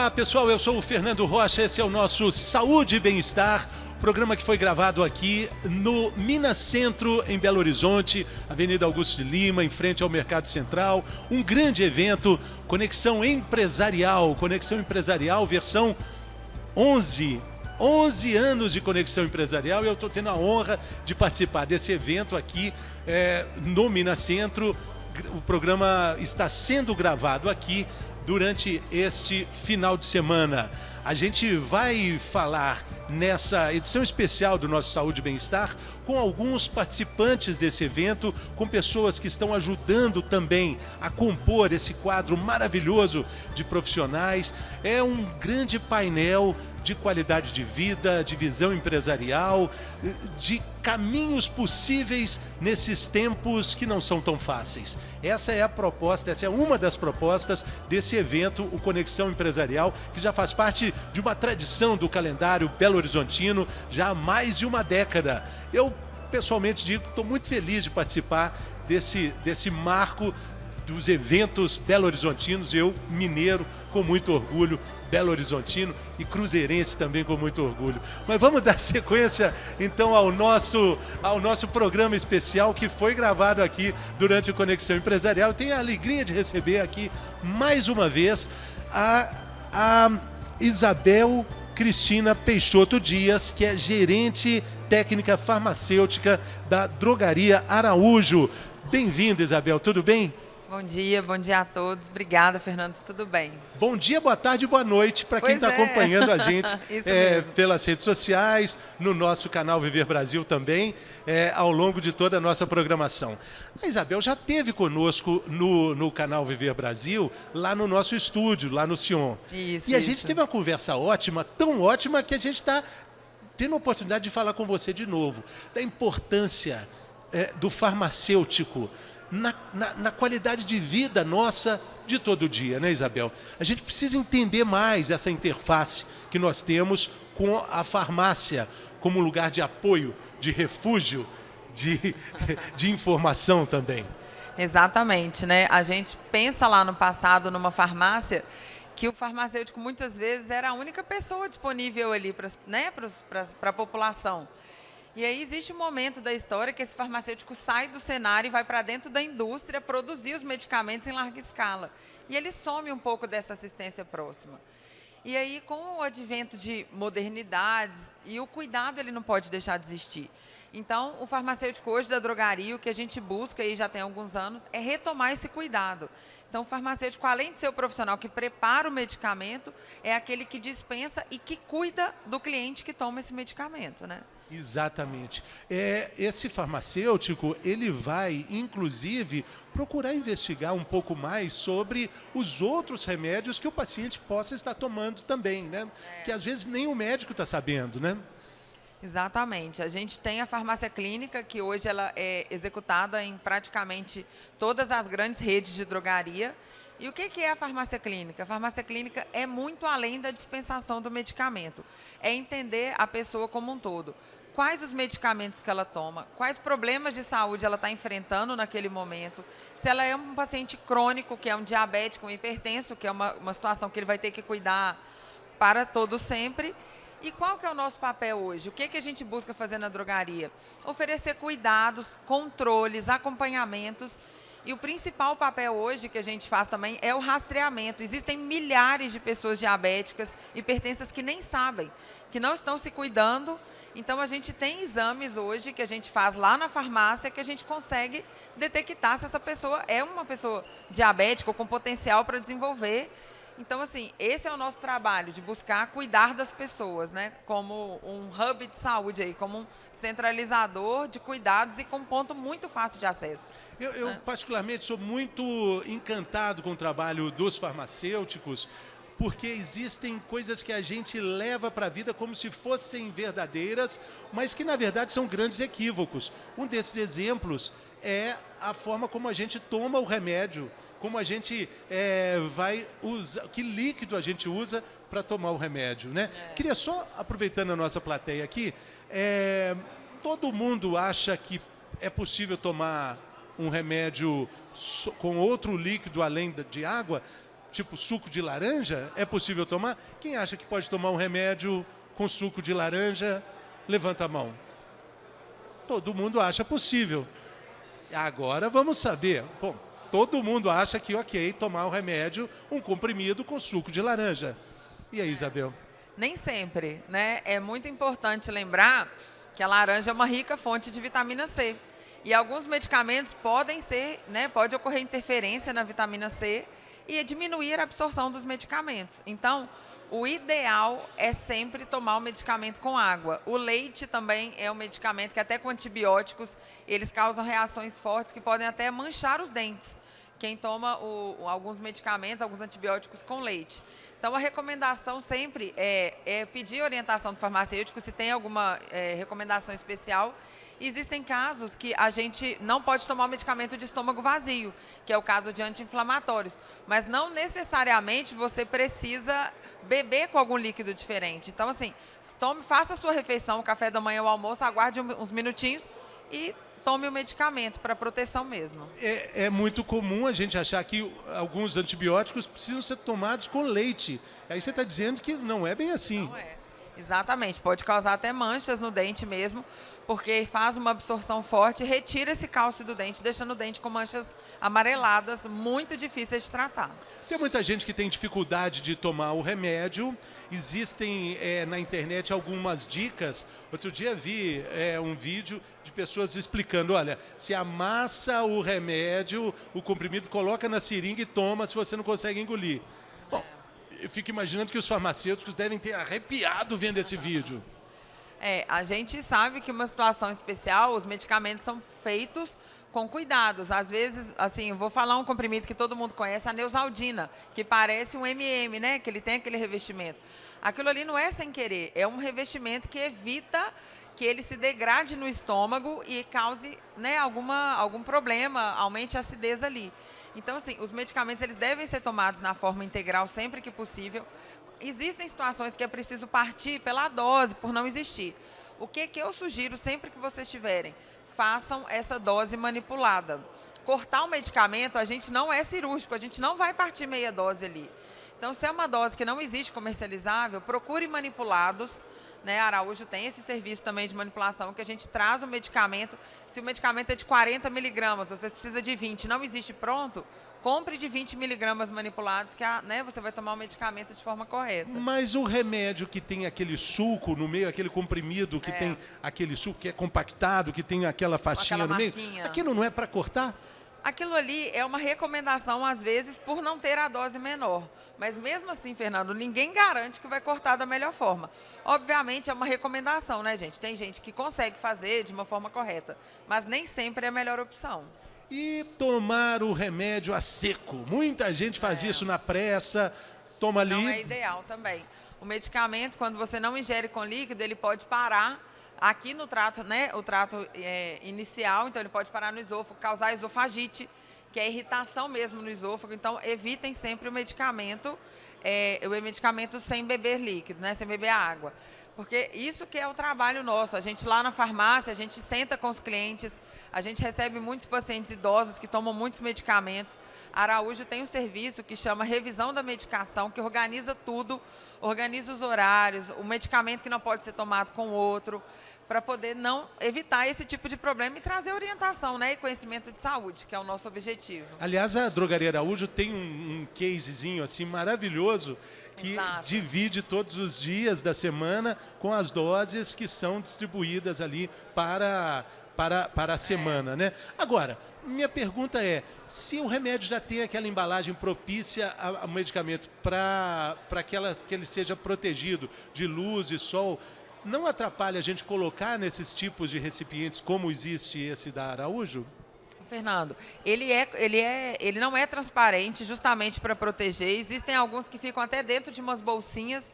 Olá pessoal, eu sou o Fernando Rocha, esse é o nosso Saúde e Bem-Estar, programa que foi gravado aqui no Minas Centro, em Belo Horizonte, Avenida Augusto de Lima, em frente ao Mercado Central. Um grande evento, Conexão Empresarial versão 11. 11 anos de Conexão Empresarial e eu estou tendo a honra de participar desse evento aqui no Minas Centro. O programa está sendo gravado aqui durante este final de semana. A gente vai falar nessa edição especial do nosso Saúde e Bem-Estar com alguns participantes desse evento, com pessoas que estão ajudando também a compor esse quadro maravilhoso de profissionais. É um grande painel de qualidade de vida, de visão empresarial, de caminhos possíveis nesses tempos que não são tão fáceis. Essa é a proposta, essa é uma das propostas desse evento, o Conexão Empresarial, que já faz parte de uma tradição do calendário belo-horizontino já há mais de uma década. Eu, pessoalmente, digo que estou muito feliz de participar desse marco dos eventos belo-horizontinos, eu, mineiro, com muito orgulho, belo-horizontino e cruzeirense também com muito orgulho. Mas vamos dar sequência então ao nosso programa especial que foi gravado aqui durante o Conexão Empresarial. Eu tenho a alegria de receber aqui mais uma vez a Isabel Cristina Peixoto Dias, que é gerente técnica farmacêutica da Drogaria Araújo. Bem-vinda, Isabel, tudo bem? Bom dia a todos. Obrigada, Fernando, tudo bem? Bom dia, boa tarde e boa noite para quem está acompanhando a gente pelas redes sociais, no nosso canal Viver Brasil também, ao longo de toda a nossa programação. A Isabel já esteve conosco no canal Viver Brasil, lá no nosso estúdio, lá no Sion. Isso, e a gente teve uma conversa ótima, tão ótima, que a gente está tendo a oportunidade de falar com você de novo, da importância do farmacêutico na qualidade de vida nossa de todo dia, né, Isabel? A gente precisa entender mais essa interface que nós temos com a farmácia como lugar de apoio, de refúgio, de informação também. Exatamente, né? A gente pensa lá no passado numa farmácia que o farmacêutico muitas vezes era a única pessoa disponível ali para a população. E aí existe um momento da história que esse farmacêutico sai do cenário e vai para dentro da indústria produzir os medicamentos em larga escala. E ele some um pouco dessa assistência próxima. E aí, com o advento de modernidades, e o cuidado ele não pode deixar de existir. Então, o farmacêutico hoje da drogaria, o que a gente busca, e já tem alguns anos, é retomar esse cuidado. Então, o farmacêutico, além de ser o profissional que prepara o medicamento, é aquele que dispensa e que cuida do cliente que toma esse medicamento, né? Exatamente. Esse farmacêutico, ele vai, inclusive, procurar investigar um pouco mais sobre os outros remédios que o paciente possa estar tomando também, né? Que às vezes nem o médico está sabendo, né? Exatamente. A gente tem a farmácia clínica, que hoje ela é executada em praticamente todas as grandes redes de drogaria. E o que é a farmácia clínica? A farmácia clínica é muito além da dispensação do medicamento. É entender a pessoa como um todo. Quais os medicamentos que ela toma, quais problemas de saúde ela está enfrentando naquele momento, se ela é um paciente crônico, que é um diabético, um hipertenso, que é uma situação que ele vai ter que cuidar para todo sempre. E qual que é o nosso papel hoje? O que a gente busca fazer na drogaria? Oferecer cuidados, controles, acompanhamentos. E o principal papel hoje que a gente faz também é o rastreamento. Existem milhares de pessoas diabéticas, hipertensas que nem sabem, que não estão se cuidando. Então, a gente tem exames hoje que a gente faz lá na farmácia que a gente consegue detectar se essa pessoa é uma pessoa diabética ou com potencial para desenvolver. Então, assim, esse é o nosso trabalho, de buscar cuidar das pessoas, né? Como um hub de saúde, aí, como um centralizador de cuidados e com um ponto muito fácil de acesso. Eu particularmente, sou muito encantado com o trabalho dos farmacêuticos, porque existem coisas que a gente leva para a vida como se fossem verdadeiras, mas que, na verdade, são grandes equívocos. Um desses exemplos é a forma como a gente toma o remédio, como a gente vai usar, que líquido a gente usa para tomar o remédio, né? Queria só, aproveitando a nossa plateia aqui, todo mundo acha que é possível tomar um remédio com outro líquido além de água? tipo suco de laranja, é possível tomar? Quem acha que pode tomar um remédio com suco de laranja, levanta a mão. Todo mundo acha possível. Agora vamos saber. Bom, todo mundo acha que ok, tomar um remédio, um comprimido com suco de laranja. E aí, Isabel? Nem sempre, né? É muito importante lembrar que a laranja é uma rica fonte de vitamina C. E alguns medicamentos podem ser, né, pode ocorrer interferência na vitamina C e diminuir a absorção dos medicamentos. Então, o ideal é sempre tomar o medicamento com água. O leite também é um medicamento que até com antibióticos, eles causam reações fortes que podem até manchar os dentes. Quem toma alguns medicamentos, alguns antibióticos com leite. Então, a recomendação sempre é pedir orientação do farmacêutico se tem alguma recomendação especial. Existem casos que a gente não pode tomar o medicamento de estômago vazio, que é o caso de anti-inflamatórios. Mas não necessariamente você precisa beber com algum líquido diferente. Então, assim, faça a sua refeição, o café da manhã, o almoço, aguarde uns minutinhos e tome o medicamento para proteção mesmo. É muito comum a gente achar que alguns antibióticos precisam ser tomados com leite. Aí você está dizendo que não é bem assim. Não é. Exatamente, pode causar até manchas no dente mesmo, porque faz uma absorção forte e retira esse cálcio do dente, deixando o dente com manchas amareladas, muito difíceis de tratar. Tem muita gente que tem dificuldade de tomar o remédio. Existem na internet algumas dicas. Outro dia vi um vídeo de pessoas explicando, olha, se amassa o remédio, o comprimido, coloca na seringa e toma se você não consegue engolir. Bom, eu fico imaginando que os farmacêuticos devem ter arrepiado vendo esse vídeo. A gente sabe que uma situação especial, os medicamentos são feitos com cuidados. Às vezes, assim, eu vou falar um comprimido que todo mundo conhece, a Neosaldina, que parece um MM, né? Que ele tem aquele revestimento. Aquilo ali não é sem querer, é um revestimento que evita que ele se degrade no estômago e cause, né, algum problema, aumente a acidez ali. Então, assim, os medicamentos eles devem ser tomados na forma integral sempre que possível. Existem situações que é preciso partir pela dose, por não existir. O que eu sugiro sempre que vocês tiverem? Façam essa dose manipulada. Cortar o medicamento, a gente não é cirúrgico, a gente não vai partir meia dose ali. Então, se é uma dose que não existe comercializável, procure manipulados. Né, Araújo tem esse serviço também de manipulação, que a gente traz o medicamento. Se o medicamento é de 40 miligramas, você precisa de 20, não existe pronto, compre de 20 miligramas manipulados, que né, você vai tomar o medicamento de forma correta. Mas o remédio que tem aquele suco no meio, aquele comprimido que tem aquele suco que é compactado, que tem aquela faixinha no meio, aquilo não é para cortar? Aquilo ali é uma recomendação, às vezes, por não ter a dose menor. Mas mesmo assim, Fernando, ninguém garante que vai cortar da melhor forma. Obviamente é uma recomendação, né, gente? Tem gente que consegue fazer de uma forma correta, mas nem sempre é a melhor opção. E tomar o remédio a seco. Muita gente faz isso na pressa, toma ali. Não é ideal também. O medicamento, quando você não ingere com líquido, ele pode parar aqui no trato, né, o trato inicial, então ele pode parar no esôfago, causar esofagite, que é irritação mesmo no esôfago. Então, evitem sempre o medicamento sem beber líquido, né, sem beber água. Porque isso que é o trabalho nosso. A gente lá na farmácia, a gente senta com os clientes, a gente recebe muitos pacientes idosos que tomam muitos medicamentos. A Araújo tem um serviço que chama revisão da medicação, que organiza tudo, organiza os horários, o medicamento que não pode ser tomado com o outro, para poder não evitar esse tipo de problema e trazer orientação, né, e conhecimento de saúde, que é o nosso objetivo. Aliás, a Drogaria Araújo tem um casezinho assim maravilhoso que divide todos os dias da semana com as doses que são distribuídas ali para a semana, né? Agora, minha pergunta é, se o remédio já tem aquela embalagem propícia ao medicamento para que ele seja protegido de luz e sol, não atrapalha a gente colocar nesses tipos de recipientes como existe esse da Araújo? Fernando, ele não é transparente justamente para proteger. Existem alguns que ficam até dentro de umas bolsinhas.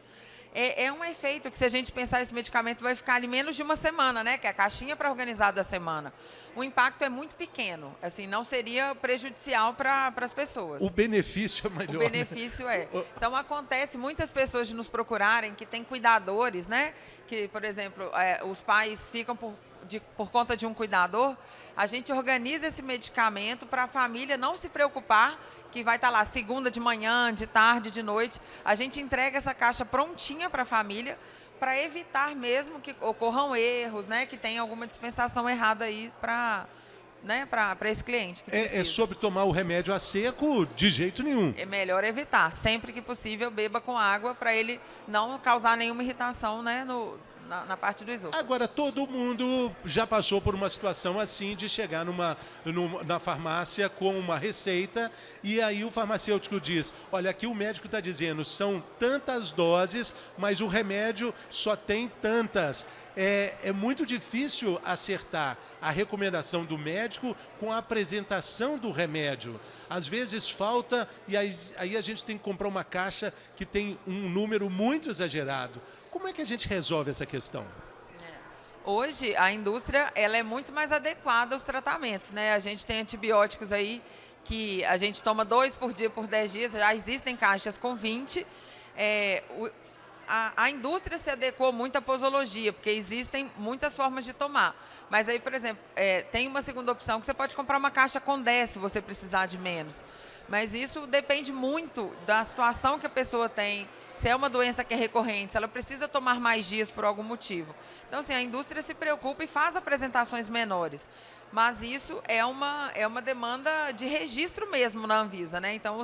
É um efeito que, se a gente pensar, esse medicamento vai ficar ali menos de uma semana, né? Que é a caixinha para organizar da semana. O impacto é muito pequeno, assim, não seria prejudicial para as pessoas. O benefício é melhor. O benefício é. Então, acontece muitas pessoas de nos procurarem que têm cuidadores, né? Que, por exemplo, os pais ficam por conta de um cuidador, a gente organiza esse medicamento para a família não se preocupar que vai estar lá segunda de manhã, de tarde, de noite. A gente entrega essa caixa prontinha para a família para evitar mesmo que ocorram erros, né, que tenha alguma dispensação errada aí para esse cliente que precisa. É sobre tomar o remédio a seco de jeito nenhum. É melhor evitar. Sempre que possível, beba com água para ele não causar nenhuma irritação, né, na parte do esôfago. Agora, todo mundo já passou por uma situação assim de chegar na farmácia com uma receita e aí o farmacêutico diz, olha, aqui o médico está dizendo, são tantas doses, mas o remédio só tem tantas. É muito difícil acertar a recomendação do médico com a apresentação do remédio. Às vezes falta e aí a gente tem que comprar uma caixa que tem um número muito exagerado. Como é que a gente resolve essa questão? Hoje, a indústria ela é muito mais adequada aos tratamentos, né? A gente tem antibióticos aí que a gente toma 2 por dia por 10 dias, já existem caixas com 20. A indústria se adequou muito à posologia, porque existem muitas formas de tomar. Mas aí, por exemplo, tem uma segunda opção que você pode comprar uma caixa com 10 se você precisar de menos. Mas isso depende muito da situação que a pessoa tem, se é uma doença que é recorrente, se ela precisa tomar mais dias por algum motivo. Então, assim, a indústria se preocupa e faz apresentações menores. Mas isso é uma demanda de registro mesmo na Anvisa, né? Então,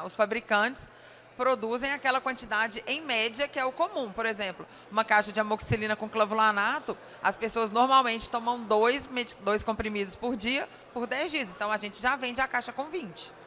os fabricantes produzem aquela quantidade em média que é o comum. Por exemplo, uma caixa de amoxicilina com clavulanato, as pessoas normalmente tomam 2 comprimidos por dia, por 10 dias. Então, a gente já vende a caixa com 20.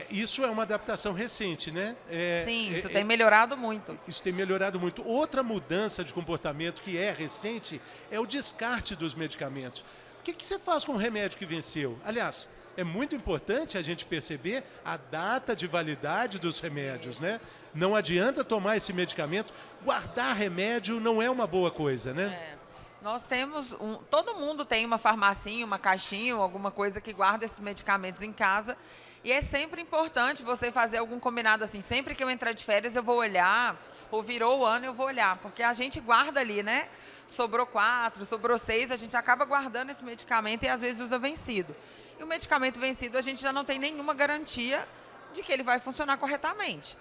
Isso é uma adaptação recente, né? Sim, isso tem melhorado muito. Isso tem melhorado muito. Outra mudança de comportamento que é recente é o descarte dos medicamentos. O que você faz com o remédio que venceu? Aliás, é muito importante a gente perceber a data de validade dos remédios, né? Não adianta tomar esse medicamento, guardar remédio não é uma boa coisa, né? Nós temos, todo mundo tem uma farmacinha, uma caixinha, ou alguma coisa que guarda esses medicamentos em casa. E é sempre importante você fazer algum combinado assim, sempre que eu entrar de férias eu vou olhar, ou virou o ano eu vou olhar, porque a gente guarda ali, né? Sobrou 4, sobrou 6, a gente acaba guardando esse medicamento e às vezes usa vencido. E o medicamento vencido a gente já não tem nenhuma garantia de que ele vai funcionar corretamente.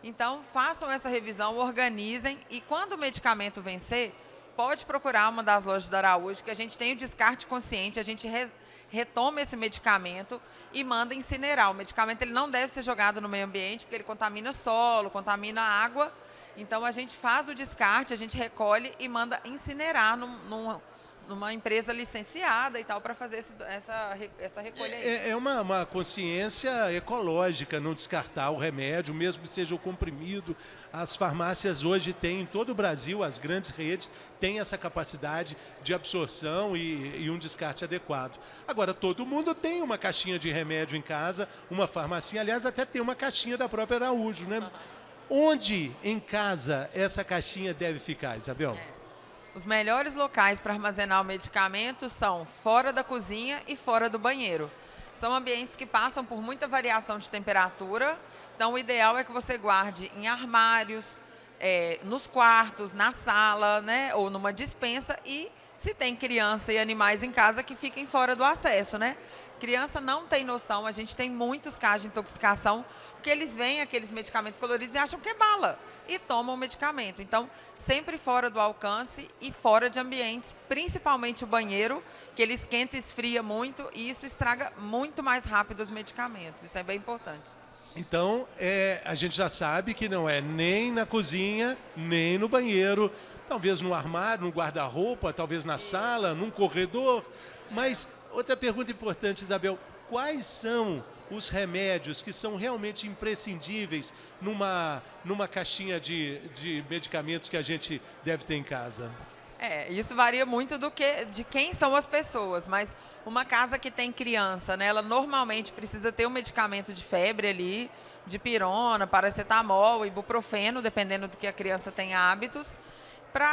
Então, façam essa revisão, organizem e quando o medicamento vencer, pode procurar uma das lojas da Araújo, que a gente tem o descarte consciente, a gente retoma esse medicamento e manda incinerar. O medicamento ele não deve ser jogado no meio ambiente, porque ele contamina solo, contamina água. Então, a gente faz o descarte, a gente recolhe e manda incinerar numa empresa licenciada e tal, para fazer essa recolha aí. É uma consciência ecológica não descartar o remédio, mesmo que seja o comprimido. As farmácias hoje têm, em todo o Brasil, as grandes redes, têm essa capacidade de absorção e um descarte adequado. Agora, todo mundo tem uma caixinha de remédio em casa, uma farmacinha, aliás, até tem uma caixinha da própria Araújo, né? Onde em casa essa caixinha deve ficar, Isabel? Os melhores locais para armazenar o medicamento são fora da cozinha e fora do banheiro. São ambientes que passam por muita variação de temperatura, então o ideal é que você guarde em armários, nos quartos, na sala, né, ou numa despensa e se tem criança e animais em casa que fiquem fora do acesso, né? Criança não tem noção, a gente tem muitos casos de intoxicação, porque eles veem aqueles medicamentos coloridos e acham que é bala e tomam o medicamento. Então, sempre fora do alcance e fora de ambientes, principalmente o banheiro, que ele esquenta e esfria muito e isso estraga muito mais rápido os medicamentos. Isso é bem importante. Então, a gente já sabe que não é nem na cozinha, nem no banheiro, talvez no armário, no guarda-roupa, talvez na sala, num corredor. Mas, outra pergunta importante, Isabel, quais são os remédios que são realmente imprescindíveis numa caixinha de medicamentos que a gente deve ter em casa? Isso varia muito de quem são as pessoas, mas uma casa que tem criança, né, ela normalmente precisa ter um medicamento de febre ali, de pirona, paracetamol, ibuprofeno, dependendo do que a criança tem hábitos.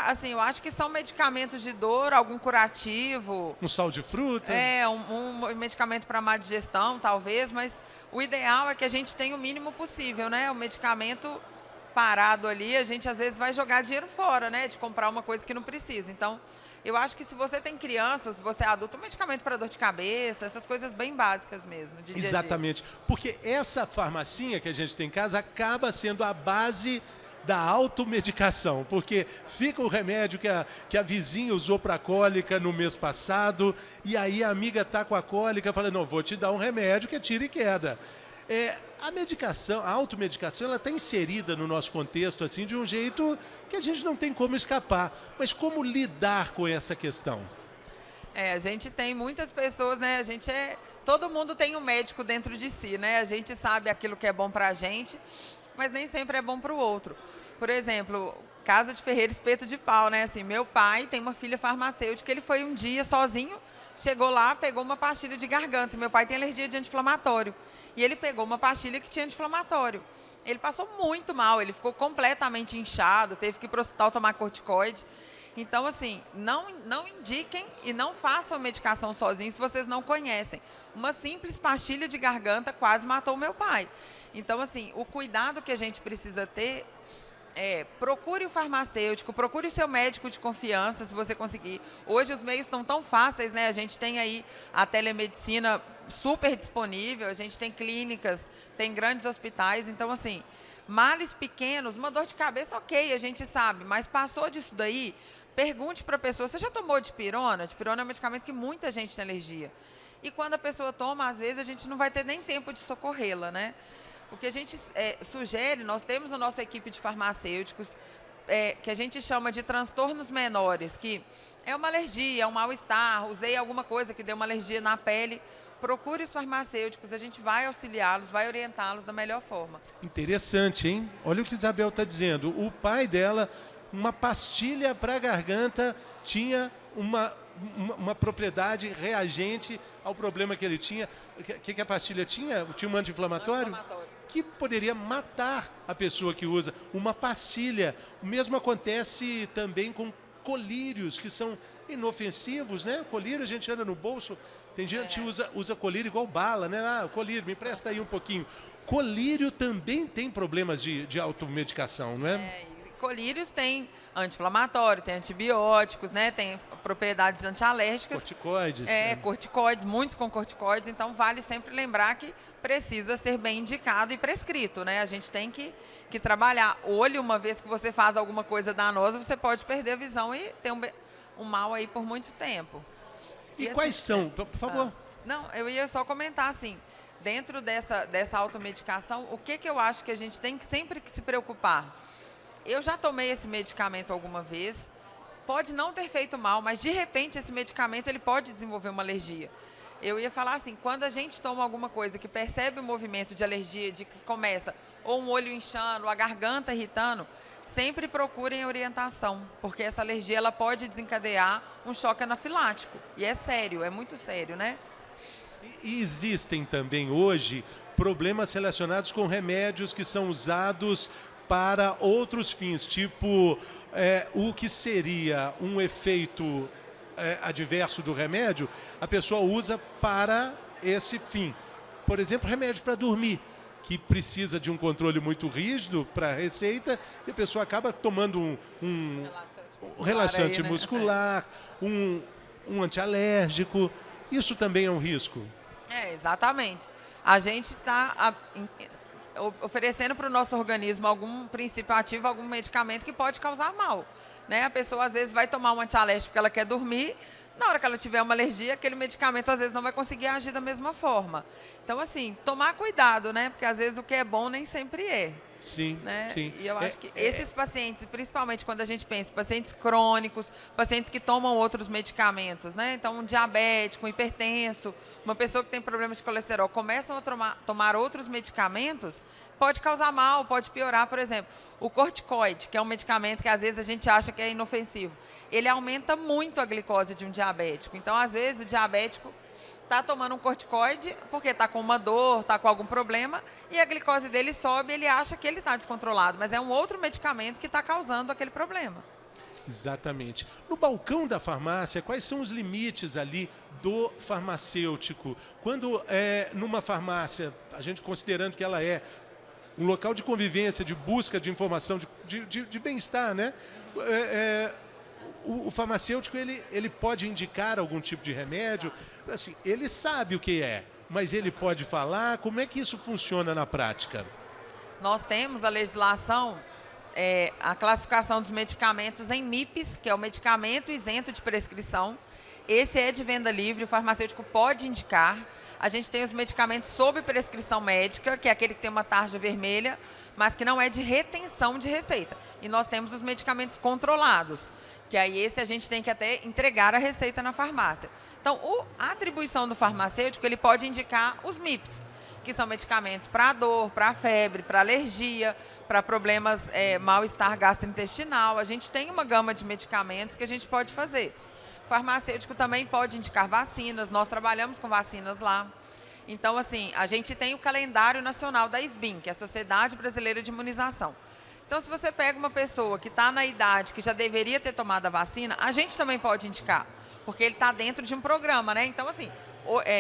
Assim, eu acho que são medicamentos de dor, algum curativo. Um sal de fruta? Um medicamento para má digestão, talvez, mas o ideal é que a gente tenha o mínimo possível, né? O medicamento parado ali, a gente às vezes vai jogar dinheiro fora, né? De comprar uma coisa que não precisa. Então, Eu acho que se você tem criança, se você é adulto, um medicamento para dor de cabeça, essas coisas bem básicas mesmo, de dia a dia. Exatamente. Porque essa farmacinha que a gente tem em casa acaba sendo a base da automedicação, porque fica o remédio que a vizinha usou para cólica no mês passado, e aí a amiga está com a cólica, fala, não, vou te dar um remédio que é tira e queda. A medicação, a automedicação, ela está inserida no nosso contexto assim de um jeito que a gente não tem como escapar. Mas como lidar com essa questão? A gente tem muitas pessoas, né? Todo mundo tem um médico dentro de si, né? A gente sabe aquilo que é bom para a gente, mas nem sempre é bom para o outro. Por exemplo, casa de ferreiro, espeto de pau, né? Assim, meu pai tem uma filha farmacêutica, ele foi um dia sozinho, chegou lá, pegou uma pastilha de garganta. Meu pai tem alergia de anti-inflamatório. E ele pegou uma pastilha que tinha anti-inflamatório. Ele passou muito mal, ele ficou completamente inchado, teve que ir para o hospital tomar corticoide. Então, assim, não indiquem e não façam medicação sozinhos se vocês não conhecem. Uma simples pastilha de garganta quase matou meu pai. Então, assim, o cuidado que a gente precisa ter procure o farmacêutico, procure o seu médico de confiança, se você conseguir. Hoje os meios estão tão fáceis, né? A gente tem aí a telemedicina super disponível, a gente tem clínicas, tem grandes hospitais. Então, assim, males pequenos, uma dor de cabeça, ok, a gente sabe, mas passou disso daí, pergunte para a pessoa, você já tomou dipirona? Dipirona é um medicamento que muita gente tem alergia. E quando a pessoa toma, às vezes, a gente não vai ter nem tempo de socorrê-la, né? O que a gente sugere, nós temos a nossa equipe de farmacêuticos, que a gente chama de transtornos menores, que é uma alergia, é um mal-estar, usei alguma coisa que deu uma alergia na pele, procure os farmacêuticos, a gente vai auxiliá-los, vai orientá-los da melhor forma. Interessante, hein? Olha o que Isabel está dizendo. O pai dela, uma pastilha para a garganta, tinha uma propriedade reagente ao problema que ele tinha. O que a pastilha tinha? Tinha um anti-inflamatório? Que poderia matar a pessoa que usa uma pastilha. O mesmo acontece também com colírios, que são inofensivos, né? Colírio a gente anda no bolso, tem gente que usa colírio igual bala, né? Ah, colírio, me empresta aí um pouquinho. Colírio também tem problemas de automedicação, não é? Colírios tem anti-inflamatório, tem antibióticos, né? Tem propriedades antialérgicas. Corticoides. Corticoides, muitos com corticoides, então vale sempre lembrar que precisa ser bem indicado e prescrito, né? A gente tem que trabalhar. Olho, uma vez que você faz alguma coisa danosa, você pode perder a visão e ter um mal aí por muito tempo. E quais são? Por favor. Não, eu ia só comentar assim, dentro dessa automedicação, o que eu acho que a gente tem que sempre se preocupar? Eu já tomei esse medicamento alguma vez, pode não ter feito mal, mas de repente esse medicamento ele pode desenvolver uma alergia. Eu ia falar assim, quando a gente toma alguma coisa que percebe o movimento de alergia, de que começa ou um olho inchando, a garganta irritando, sempre procurem orientação, porque essa alergia ela pode desencadear um choque anafilático. E é sério, é muito sério, né? E existem também hoje problemas relacionados com remédios que são usados para outros fins, tipo o que seria um efeito adverso do remédio, a pessoa usa para esse fim. Por exemplo, remédio para dormir, que precisa de um controle muito rígido para a receita, e a pessoa acaba tomando um relaxante muscular, um antialérgico. Isso também é um risco. Exatamente. A gente está oferecendo para o nosso organismo algum princípio ativo, algum medicamento que pode causar mal, né? A pessoa às vezes vai tomar um antialérgico porque ela quer dormir, na hora que ela tiver uma alergia, aquele medicamento às vezes não vai conseguir agir da mesma forma. Então, assim, tomar cuidado, né? Porque às vezes o que é bom nem sempre é. Sim, né? sim. E eu acho que esses pacientes, principalmente quando a gente pensa em pacientes crônicos, pacientes que tomam outros medicamentos, né? Então, um diabético, um hipertenso, uma pessoa que tem problemas de colesterol, começam a tomar outros medicamentos, pode causar mal, pode piorar. Por exemplo, o corticoide, que é um medicamento que às vezes a gente acha que é inofensivo, ele aumenta muito a glicose de um diabético. Então, às vezes, o diabético está tomando um corticoide porque está com uma dor, está com algum problema, e a glicose dele sobe, ele acha que ele está descontrolado, mas é um outro medicamento que está causando aquele problema. Exatamente. No balcão da farmácia, quais são os limites ali do farmacêutico? Quando numa farmácia, a gente considerando que ela é um local de convivência, de busca de informação, de bem-estar, né? O farmacêutico, ele pode indicar algum tipo de remédio? Assim, ele sabe o que é, mas ele pode falar? Como é que isso funciona na prática? Nós temos a legislação, a classificação dos medicamentos em MIPs, que é o medicamento isento de prescrição. Esse é de venda livre, o farmacêutico pode indicar. A gente tem os medicamentos sob prescrição médica, que é aquele que tem uma tarja vermelha, mas que não é de retenção de receita. E nós temos os medicamentos controlados, que aí esse a gente tem que até entregar a receita na farmácia. Então, a atribuição do farmacêutico, ele pode indicar os MIPs, que são medicamentos para dor, para febre, para alergia, para problemas, mal-estar gastrointestinal. A gente tem uma gama de medicamentos que a gente pode fazer. O farmacêutico também pode indicar vacinas, nós trabalhamos com vacinas lá. Então, assim, a gente tem o calendário nacional da SBIM, que é a Sociedade Brasileira de Imunização. Então, se você pega uma pessoa que está na idade, que já deveria ter tomado a vacina, a gente também pode indicar, porque ele está dentro de um programa, né? Então, assim,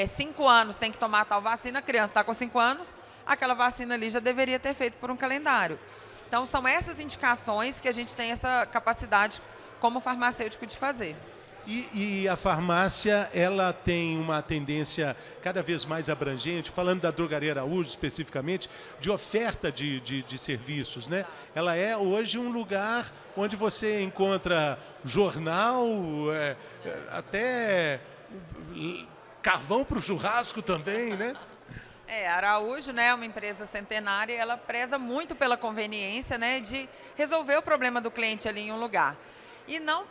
5 anos tem que tomar tal vacina, a criança está com 5 anos, aquela vacina ali já deveria ter feito por um calendário. Então, são essas indicações que a gente tem essa capacidade como farmacêutico de fazer. E a farmácia, ela tem uma tendência cada vez mais abrangente, falando da Drogaria Araújo especificamente, de oferta de serviços, né? Ela é hoje um lugar onde você encontra jornal, até carvão para o churrasco também, né? A Araújo, né, é uma empresa centenária, ela preza muito pela conveniência, né, de resolver o problema do cliente ali em um lugar. E não,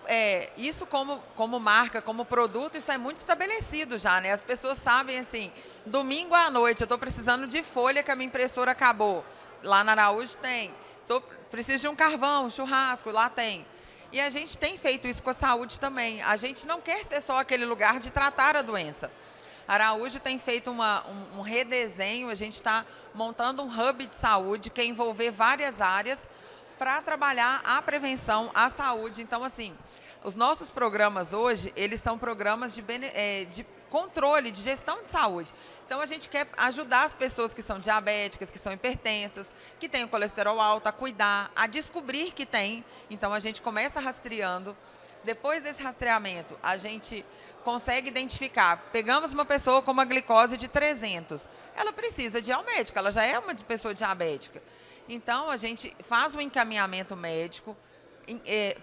isso como marca, como produto, isso é muito estabelecido já, né? As pessoas sabem, assim, domingo à noite eu estou precisando de folha que a minha impressora acabou. Lá na Araújo tem. Preciso de um carvão, um churrasco, lá tem. E a gente tem feito isso com a saúde também. A gente não quer ser só aquele lugar de tratar a doença. A Araújo tem feito um redesenho, a gente está montando um hub de saúde que é envolver várias áreas para trabalhar a prevenção, a saúde. Então, assim, os nossos programas hoje, eles são programas de controle, de gestão de saúde. Então, a gente quer ajudar as pessoas que são diabéticas, que são hipertensas, que têm o colesterol alto, a cuidar, a descobrir que tem. Então, a gente começa rastreando. Depois desse rastreamento, a gente consegue identificar. Pegamos uma pessoa com uma glicose de 300. Ela precisa de ir ao médico, ela já é uma pessoa diabética. Então, a gente faz um encaminhamento médico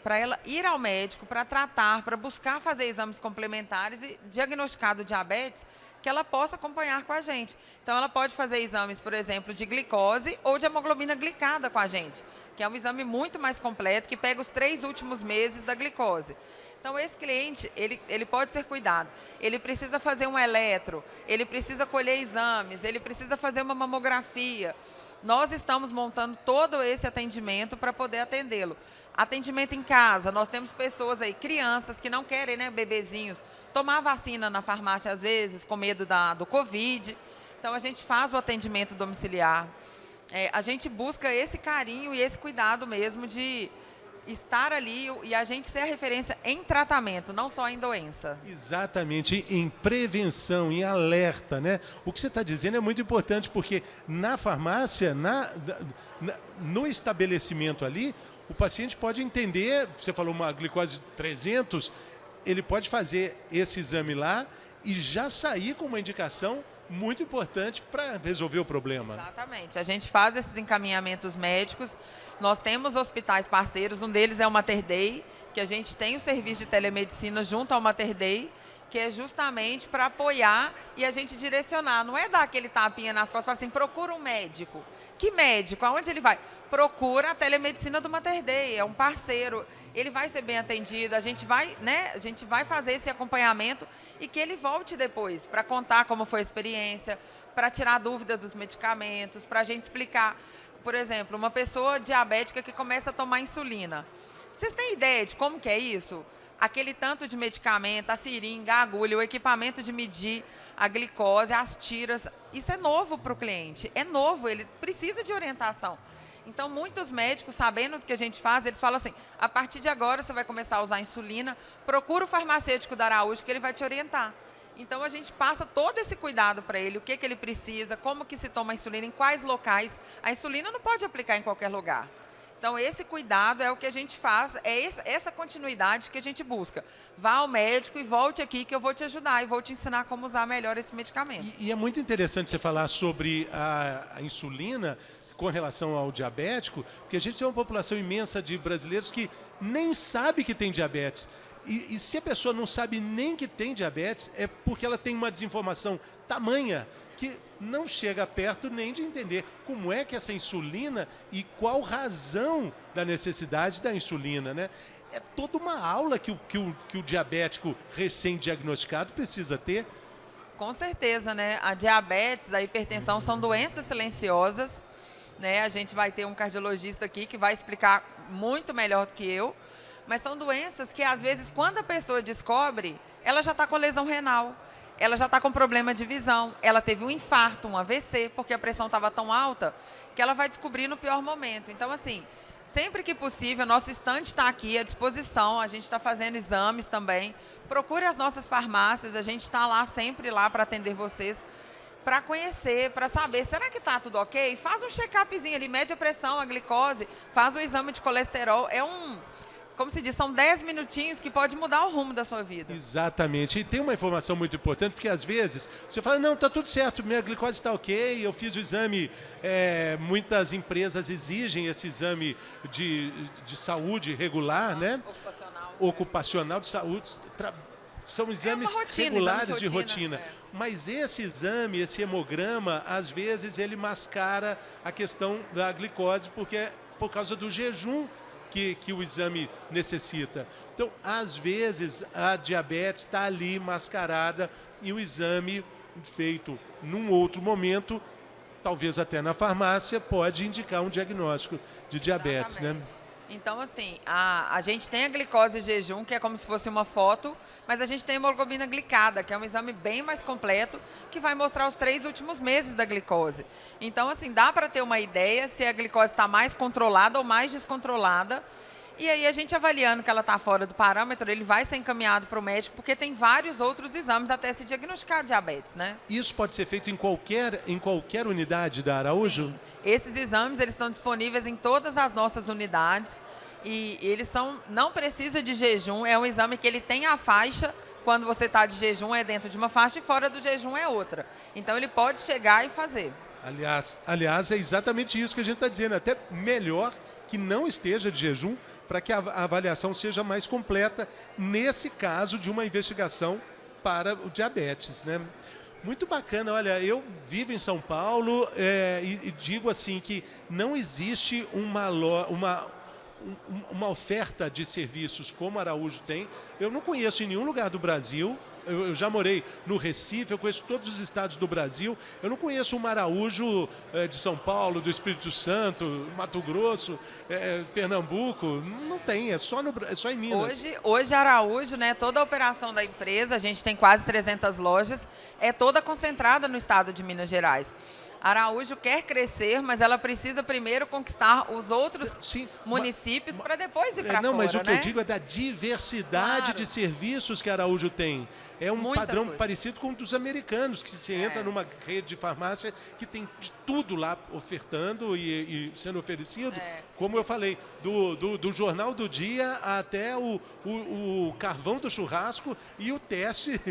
para ela ir ao médico, para tratar, para buscar fazer exames complementares e diagnosticado diabetes, que ela possa acompanhar com a gente. Então, ela pode fazer exames, por exemplo, de glicose ou de hemoglobina glicada com a gente, que é um exame muito mais completo, que pega os 3 últimos meses da glicose. Então, esse cliente, ele pode ser cuidado. Ele precisa fazer um eletro, ele precisa colher exames, ele precisa fazer uma mamografia. Nós estamos montando todo esse atendimento para poder atendê-lo. Atendimento em casa, nós temos pessoas aí, crianças que não querem, né, bebezinhos, tomar vacina na farmácia às vezes, com medo do Covid. Então, a gente faz o atendimento domiciliar. A gente busca esse carinho e esse cuidado mesmo de estar ali e a gente ser a referência em tratamento, não só em doença. Exatamente, em prevenção, em alerta, né? O que você está dizendo é muito importante, porque na farmácia, no estabelecimento ali, o paciente pode entender, você falou uma glicose 300, ele pode fazer esse exame lá e já sair com uma indicação muito importante para resolver o problema. Exatamente. A gente faz esses encaminhamentos médicos. Nós temos hospitais parceiros, um deles é o Mater Dei, que a gente tem o serviço de telemedicina junto ao Mater Dei, que é justamente para apoiar e a gente direcionar. Não é dar aquele tapinha nas costas e falar assim, procura um médico. Que médico? Aonde ele vai? Procura a telemedicina do Mater Dei, é um parceiro. Ele vai ser bem atendido, a gente vai fazer esse acompanhamento e que ele volte depois para contar como foi a experiência, para tirar dúvida dos medicamentos, para a gente explicar. Por exemplo, uma pessoa diabética que começa a tomar insulina. Vocês têm ideia de como que é isso? Aquele tanto de medicamento, a seringa, a agulha, o equipamento de medir a glicose, as tiras, isso é novo para o cliente, é novo, ele precisa de orientação. Então, muitos médicos, sabendo o que a gente faz, eles falam assim, a partir de agora você vai começar a usar insulina, procura o farmacêutico da Araújo que ele vai te orientar. Então, a gente passa todo esse cuidado para ele, o que ele precisa, como que se toma a insulina, em quais locais. A insulina não pode aplicar em qualquer lugar. Então, esse cuidado é o que a gente faz, é essa continuidade que a gente busca. Vá ao médico e volte aqui que eu vou te ajudar e vou te ensinar como usar melhor esse medicamento. E é muito interessante você falar sobre a insulina com relação ao diabético, porque a gente tem uma população imensa de brasileiros que nem sabe que tem diabetes. E se a pessoa não sabe nem que tem diabetes, é porque ela tem uma desinformação tamanha que não chega perto nem de entender como é que essa insulina e qual razão da necessidade da insulina, né? É toda uma aula que o diabético recém-diagnosticado precisa ter. Com certeza, né? A diabetes, a hipertensão são doenças silenciosas, né? A gente vai ter um cardiologista aqui que vai explicar muito melhor do que eu, mas são doenças que, às vezes, quando a pessoa descobre, ela já está com lesão renal. Ela já está com problema de visão, ela teve um infarto, um AVC, porque a pressão estava tão alta que ela vai descobrir no pior momento. Então, assim, sempre que possível, nosso estande está aqui à disposição, a gente está fazendo exames também. Procure as nossas farmácias, a gente está lá sempre lá para atender vocês, para conhecer, para saber, será que está tudo ok? Faz um check-upzinho ali, mede a pressão, a glicose, faz o exame de colesterol, como se diz, são 10 minutinhos que pode mudar o rumo da sua vida. Exatamente. E tem uma informação muito importante, porque às vezes você fala, não, está tudo certo, minha glicose está ok, eu fiz o exame, muitas empresas exigem esse exame de saúde regular, né? Ocupacional de saúde. São exames regulares de rotina. Mas esse exame, esse hemograma, às vezes ele mascara a questão da glicose, porque é por causa do jejum que o exame necessita. Então, às vezes, a diabetes está ali mascarada e o exame feito num outro momento, talvez até na farmácia, pode indicar um diagnóstico de diabetes, né? Então, assim, a gente tem a glicose jejum, que é como se fosse uma foto, mas a gente tem a hemoglobina glicada, que é um exame bem mais completo, que vai mostrar os 3 últimos meses da glicose. Então, assim, dá para ter uma ideia se a glicose está mais controlada ou mais descontrolada. E aí, a gente avaliando que ela está fora do parâmetro, ele vai ser encaminhado para o médico, porque tem vários outros exames até se diagnosticar diabetes, né? Isso pode ser feito em qualquer unidade da Araújo? Sim. Esses exames, eles estão disponíveis em todas as nossas unidades e eles não precisa de jejum, é um exame que ele tem a faixa, quando você está de jejum é dentro de uma faixa e fora do jejum é outra. Então, ele pode chegar e fazer. Aliás, é exatamente isso que a gente está dizendo, até melhor que não esteja de jejum, para que a avaliação seja mais completa, nesse caso de uma investigação para o diabetes, né? Muito bacana, olha, eu vivo em São Paulo e digo assim que não existe uma oferta de serviços como a Araújo tem. Eu não conheço em nenhum lugar do Brasil. Eu já morei no Recife, eu conheço todos os estados do Brasil. Eu não conheço uma Araújo de São Paulo, do Espírito Santo, Mato Grosso, Pernambuco. Não tem, é só em Minas. Hoje a Araújo, né, toda a operação da empresa, a gente tem quase 300 lojas, é toda concentrada no estado de Minas Gerais. A Araújo quer crescer, mas ela precisa primeiro conquistar os outros municípios para depois ir para fora, Não, mas o que né? eu digo é da diversidade de serviços que a Araújo tem. É um padrão parecido com o dos americanos, que você entra numa rede de farmácia que tem de tudo lá ofertando e sendo oferecido. Como eu falei, do jornal do dia até o carvão do churrasco e o teste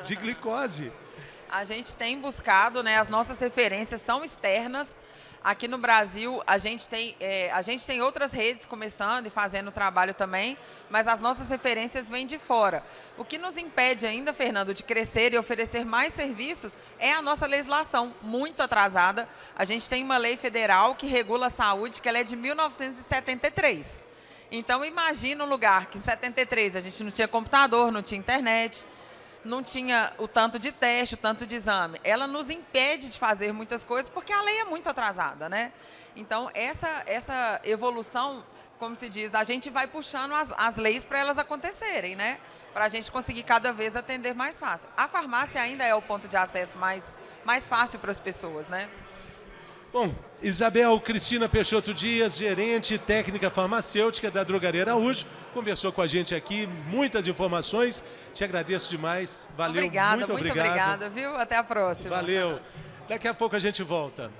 de glicose. A gente tem buscado, né, as nossas referências são externas. Aqui no Brasil, a gente tem outras redes começando e fazendo trabalho também, mas as nossas referências vêm de fora. O que nos impede ainda, Fernando, de crescer e oferecer mais serviços é a nossa legislação, muito atrasada. A gente tem uma lei federal que regula a saúde, que ela é de 1973. Então, imagina um lugar que em 73 a gente não tinha computador, não tinha internet, não tinha o tanto de teste, o tanto de exame. Ela nos impede de fazer muitas coisas porque a lei é muito atrasada, né? Então, essa evolução, como se diz, a gente vai puxando as leis para elas acontecerem, né? Para a gente conseguir cada vez atender mais fácil. A farmácia ainda é o ponto de acesso mais fácil para as pessoas, né? Bom, Isabel Cristina Peixoto Dias, gerente técnica farmacêutica da Drogaria Araújo, conversou com a gente aqui, muitas informações. Te agradeço demais. Valeu, muito obrigado. Muito obrigada, viu? Até a próxima. Valeu. Daqui a pouco a gente volta.